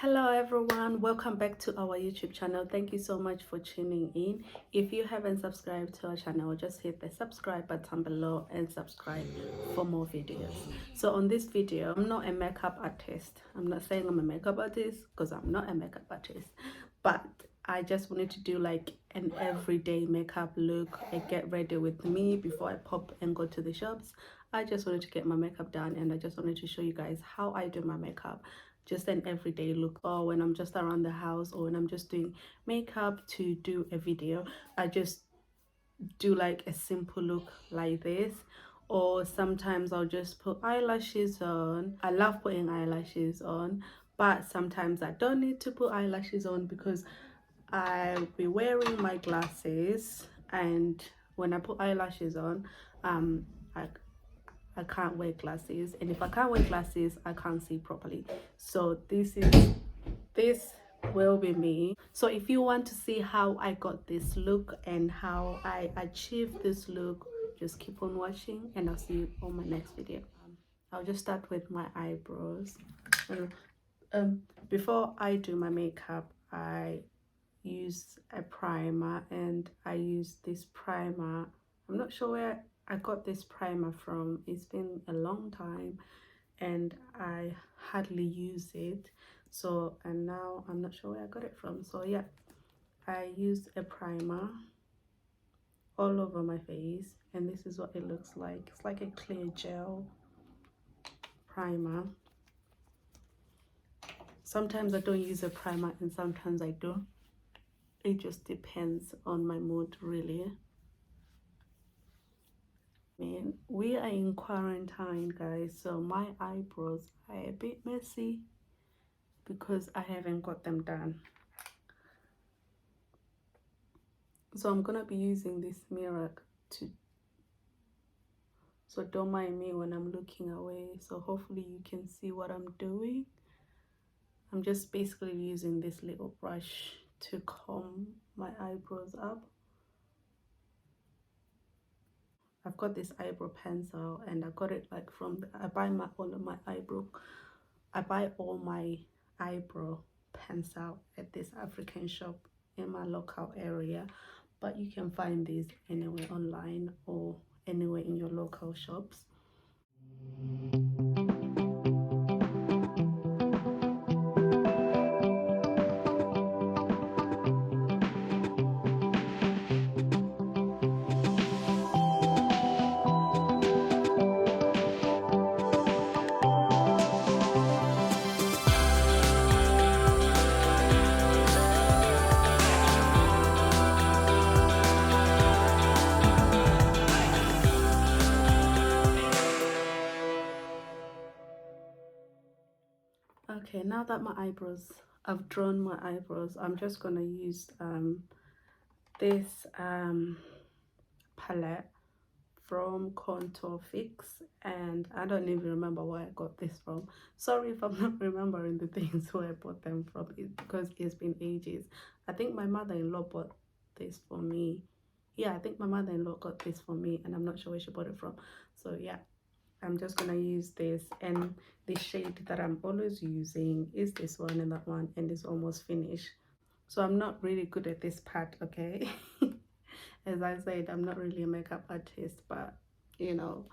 Hello everyone, welcome back to our YouTube channel. Thank you so much for tuning in. If you haven't subscribed to our channel, just hit the subscribe button below and subscribe for more videos. So on this video, I'm not a makeup artist. I'm not saying I'm a makeup artist because I'm not a makeup artist, but I just wanted to do like an everyday makeup look and get ready with me before I pop and go to the shops. I just wanted to get my makeup done and I just wanted to show you guys how I do my makeup, just an everyday look, or when I'm just around the house or when I'm just doing makeup to do a video. I just do like a simple look like this, or sometimes I'll just put eyelashes on. I love putting eyelashes on, but sometimes I don't need to put eyelashes on because I'll be wearing my glasses, and when I put eyelashes on, I can't wear glasses, and if I can't wear glasses I can't see properly. So this will be me. So if you want to see how I got this look and how I achieved this look, just keep on watching and I'll see you on my next video. I'll just start with my eyebrows. Before I do my makeup, I use a primer, and I use this primer. I'm not sure where I got this primer from. It's been a long time and I hardly use it, so, and now I'm not sure where I got it from. So yeah, I use a primer all over my face, and this is what it looks like. It's like a clear gel primer. Sometimes I don't use a primer and sometimes I do. It just depends on my mood, really. Man, we are in quarantine, guys, so my eyebrows are a bit messy because I haven't got them done. So I'm gonna be using this mirror so don't mind me when I'm looking away. So hopefully you can see what I'm doing. I'm just basically using this little brush to comb my eyebrows up. I've got this eyebrow pencil and I got it like from I buy all my eyebrow pencil at this African shop in my local area, but you can find these anywhere online or anywhere in your local shops. Okay, now that I've drawn my eyebrows, I'm just gonna use this palette from Contour Fix, and I don't even remember where I got this from. Sorry if I'm not remembering the things where I bought them from, because it's been ages. I think my mother-in-law bought this for me. Yeah, I think my mother-in-law got this for me, and I'm not sure where she bought it from. So yeah, I'm just gonna use this, and the shade that I'm always using is this one and that one, and it's almost finished. So I'm not really good at this part, okay? As I said, I'm not really a makeup artist, but you know.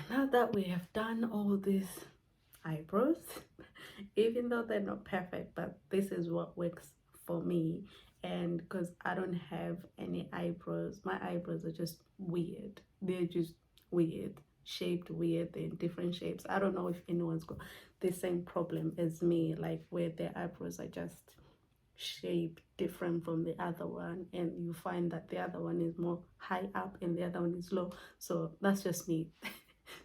Now that we have done all these eyebrows, even though they're not perfect, but this is what works for me. And because I don't have any eyebrows, my eyebrows are just weird. They're just weird, shaped weird. They're in different shapes. I don't know if anyone's got the same problem as me, like where their eyebrows are just shape different from the other one, and you find that the other one is more high up and the other one is low. So that's just me.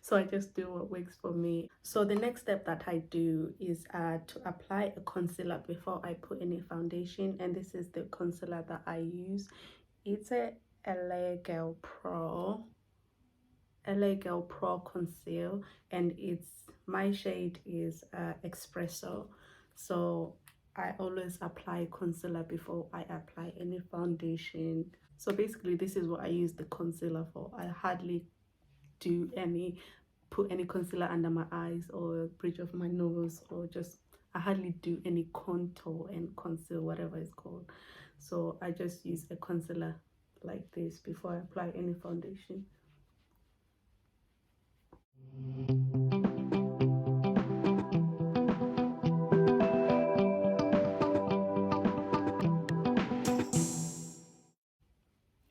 So I just do what works for me. So the next step that I do is to apply a concealer before I put any foundation, and this is the concealer that I use. It's a LA Girl Pro Conceal, and my shade is Espresso. So I always apply concealer before I apply any foundation. So basically this is what I use the concealer for. I hardly put any concealer under my eyes or bridge of my nose, or just I hardly do any contour and conceal, whatever it's called. So I just use a concealer like this before I apply any foundation.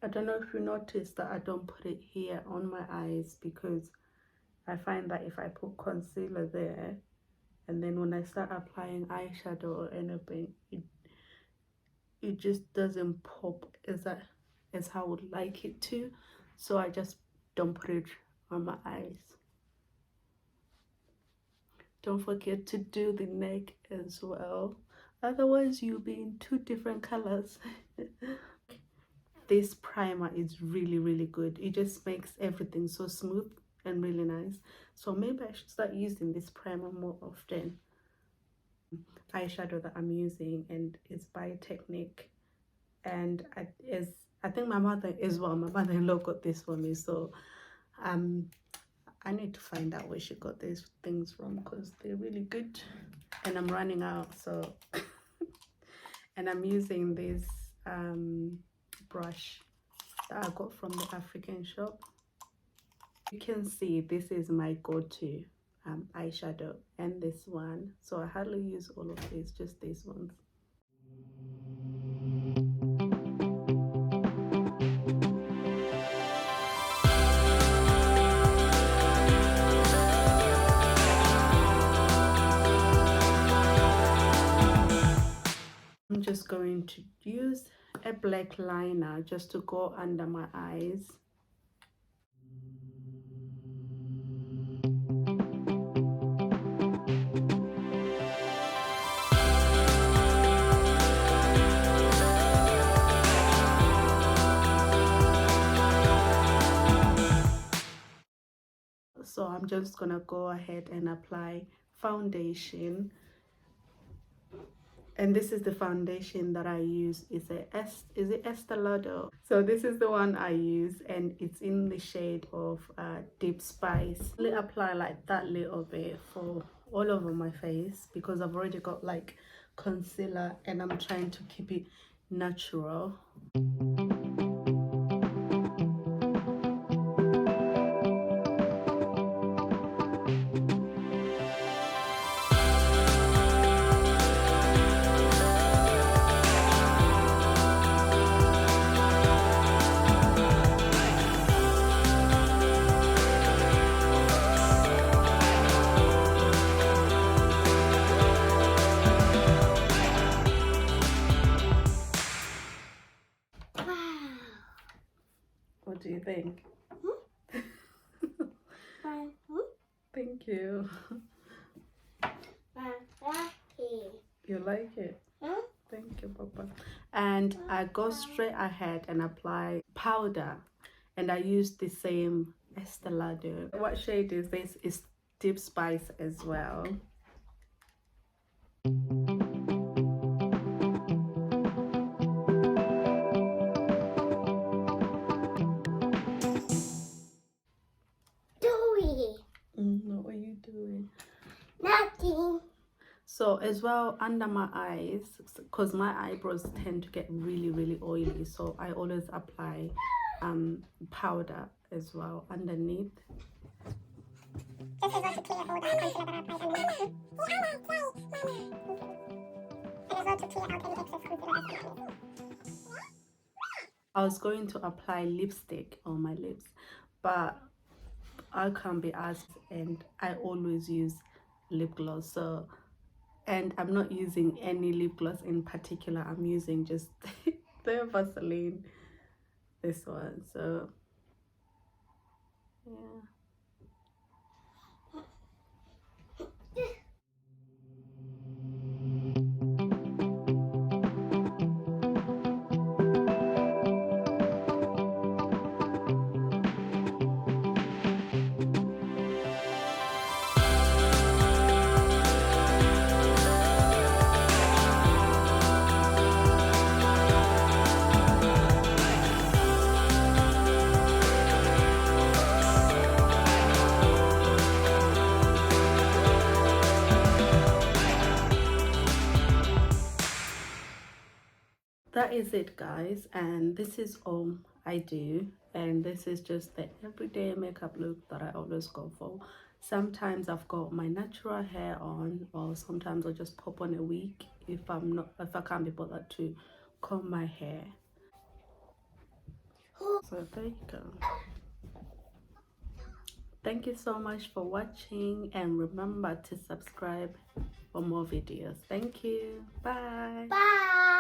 I don't know if you noticed that I don't put it here on my eyes, because I find that if I put concealer there and then when I start applying eyeshadow or anything, it just doesn't pop as how I would like it to. So I just don't put it on my eyes. Don't forget to do the neck as well, otherwise you'll be in two different colors. This primer is really good. It just makes everything so smooth and really nice. So maybe I should start using this primer more often. Eyeshadow that I'm using, and it's by Technique, and I think my mother-in-law got this for me. So I need to find out where she got these things from, because they're really good, and I'm running out. So and I'm using this brush that I got from the African shop. You can see this is my go-to eyeshadow, and this one. So I hardly use all of these, just these ones. I'm just going to use a black liner just to go under my eyes. So I'm just gonna go ahead and apply foundation, and this is the foundation that I use. Is it Estee Lauder? So this is the one I use, and it's in the shade of Deep Spice. I apply like that little bit for all over my face, because I've already got like concealer and I'm trying to keep it natural. What do you think? Thank you. You like it? Thank you, Papa. And I go straight ahead and apply powder, and I use the same Estee Lauder. What shade is this? It's Deep Spice as well. What are you doing? Nothing. So as well, under my eyes, because my eyebrows tend to get really oily, so I always apply powder as well underneath. This is also clear all that concealer that I applied underneath. And as well to clear out any excess concealer that's underneath. I was going to apply lipstick on my lips, but I can't be asked, and I always use lip gloss, so and I'm not using any lip gloss in particular. I'm using just the Vaseline, this one. So yeah. That is it, guys, and this is all I do, and this is just the everyday makeup look that I always go for. Sometimes I've got my natural hair on, or sometimes I'll just pop on a wig if I can't be bothered to comb my hair. So there you go. Thank you so much for watching, and remember to subscribe for more videos. Thank you. Bye. Bye.